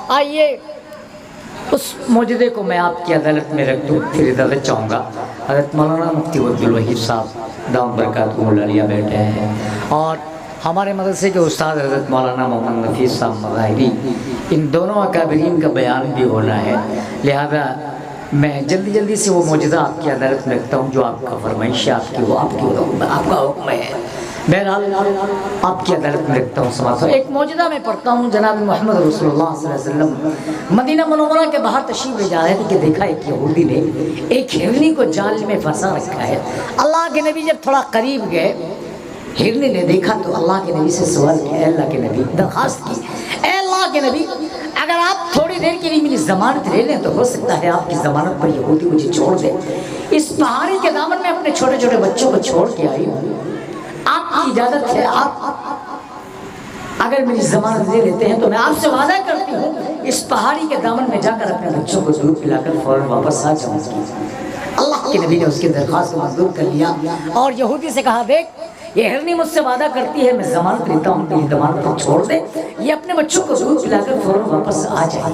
آئیے اس معجزے کو میں آپ کی عدالت میں رکھ دوں، پھر اجازت چاہوں گا۔ حضرت مولانا مفتی عبدالوہیب صاحب دام برکاتہ العالیہ بیٹھے ہیں، اور ہمارے مدرسے کے استاد حضرت مولانا محمد نفیس صاحب مظاہری، ان دونوں اکابرین کا بیان بھی ہونا ہے، لہذا میں جلدی جلدی سے وہ معجزہ آپ کی عدالت میں رکھتا ہوں جو آپ کا فرمائش ہے، آپ کی وہ آپ کا حکم ہے، بہرحال آپ کی عدالت میں رکھتا ہوں سماعت۔ ایک معجزہ میں پڑھتا ہوں، جناب محمد رسول اللہ صلی اللہ علیہ وسلم مدینہ منورہ کے باہر تشریف لے جا رہے تھے کہ دیکھا ایک یہودی نے ایک ہرنی کو جال میں پھنسا رکھا ہے۔ اللہ کے نبی جب تھوڑا قریب گئے، ہرنی نے دیکھا تو اللہ کے نبی سے سوال کیا، اے اللہ کے نبی، درخواست کی، اے اللہ کے نبی اگر آپ تھوڑی دیر کے لیے میری ضمانت لے لیں تو ہو سکتا ہے آپ کی ضمانت پر یہودی مجھے چھوڑ دے، اس پہاڑی کے دامن میں اپنے چھوٹے چھوٹے بچوں کو چھوڑ کے آئی ہوں، آپ کی اجازت ہے، آپ اگر میری ضمانت لے لیتے ہیں تو میں آپ سے وعدہ کرتی ہوں اس پہاڑی کے دامن میں جا کر اپنے بچوں کو دودھ پلا کر فوراً واپس آ جاؤں گی۔ اللہ کے نبی نے اس کی درخواست کو منظور کر لیا اور یہودی سے کہا، دیکھ یہ ہرنی مجھ سے وعدہ کرتی ہے میں ضمانت لیتا ہوں، میری ضمانت کو چھوڑ دے، یہ اپنے بچوں کو دودھ پلا کر فوراً واپس آ جائے۔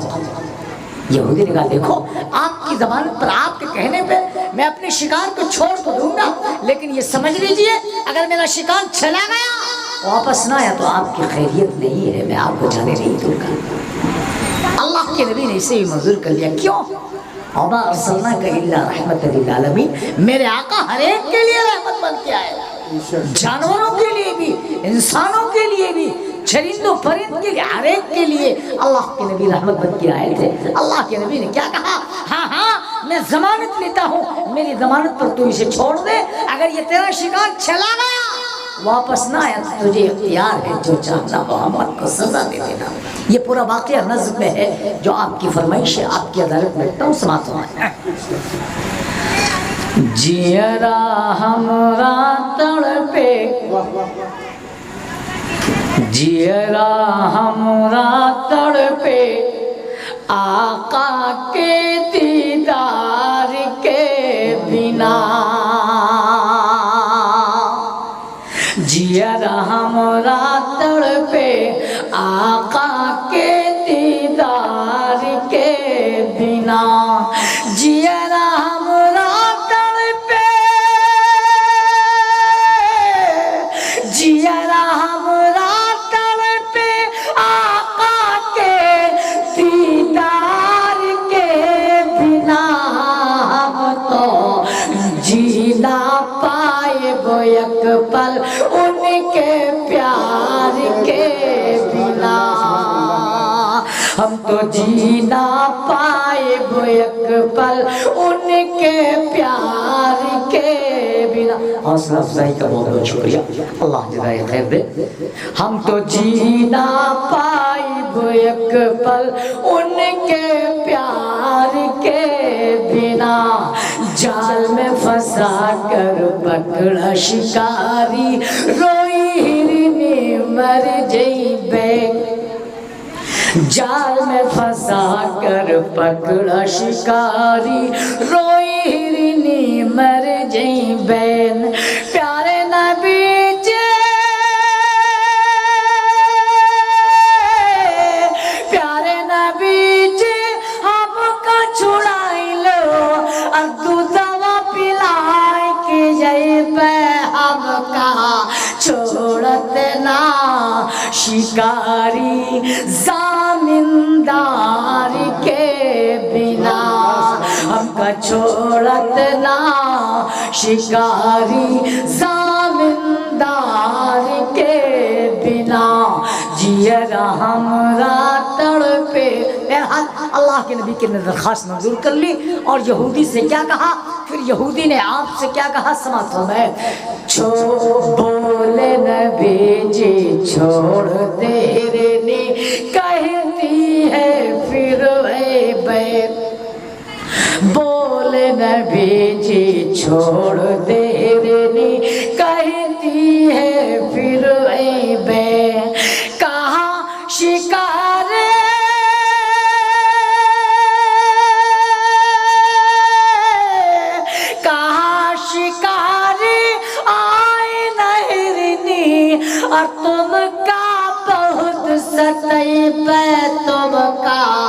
یہودی نے کہا، دیکھو آپ کی ضمانت پر، آپ کے کہنے پہ میں اپنے شکار کو چھوڑ تو دوں گا، لیکن یہ سمجھ لیجئے اگر میرا شکار چلا گیا واپس نہ آیا تو آپ کی خیریت نہیں ہے، میں آپ کو جانے نہیں دوں گا۔ اللہ کے نبی نے اسے بھی منظور کر لیا، کیوں؟ وَمَا أَرْسَلْنَاكَ إِلَّا رَحْمَةً لِلْعَالَمِينَ، میرے آقا ہر ایک کے لیے رحمت بن کے آئے، جانوروں کے لیے بھی، انسانوں کے لیے بھی، چرند و پرند کے لیے، ہر ایک کے لیے اللہ کے نبی رحمت بن کے آئے تھے۔ اللہ کے نبی نے کیا کہا، ہاں ہاں میں ضمانت لیتا ہوں، میری ضمانت پر تو اسے چھوڑ دے، اگر یہ تیرا شکار چلا گیا واپس نہ آیا تو تجھے اختیار ہے، جو چاہتا محمد کو سزا دے دینا۔ یہ پورا واقعہ نظم میں ہے جو آپ کی فرمائش ہے، آپ کی عدالت میں رکھتا ہوں، سماعت فرمائیں۔ جیرا ہمرا تڑپے، جیرا ہمرا تڑپے آقا کے دیدار کے بنا، جیرا ہمرا تڑپے آقا کے دیدار کے بنا، جیرا ہمرا تڑپے، جیرا ہمرا تڑپے آقا کے دیدار کے بنا، ہم تو جی نہ پائے وہ یک پل ان کے پیار کے بنا، ہم تو جی نہ پائے وہ یک پل ان کے پیار کے بنا۔ حوصلہ افزائی کا بہت بہت شکریہ، اللہ جزائے خیر دے۔ ہم تو جی نہ پائے وہ یک پل ان کے پیار کے بنا، جال میں پھنسا کر پکڑا شکاری، روئی ہرنی مر جئی بے، جال میں پھنسا کر پکڑا شکاری، روئی ہرنی مر جئی بین، پیارے نبی جے، پیارے نبی جے ہم کا چھڑائی لو، ادو دوا پلائی کی جئی بے، ہم کا چھوڑت نا شکاری زامندار کے بنا، ہم کا چھوڑت نا شکاری زامندار کے بنا، جیرا ہمرا تڑپے۔ بہرحال اللہ کے نبی کی درخواست منظور کر لی، اور یہودی سے کیا کہا، پھر یہودی نے آپ سے کیا کہا، سماعت فرمائیں۔ بولے نبی جی چھوڑ دے رے، کہتی ہے پھر اے بے، بولے نبی جی چھوڑ دے رے، کہتی ہے پھر اے بے، کہاں شکار اور تم کا بہت ستائی پہ، تم کا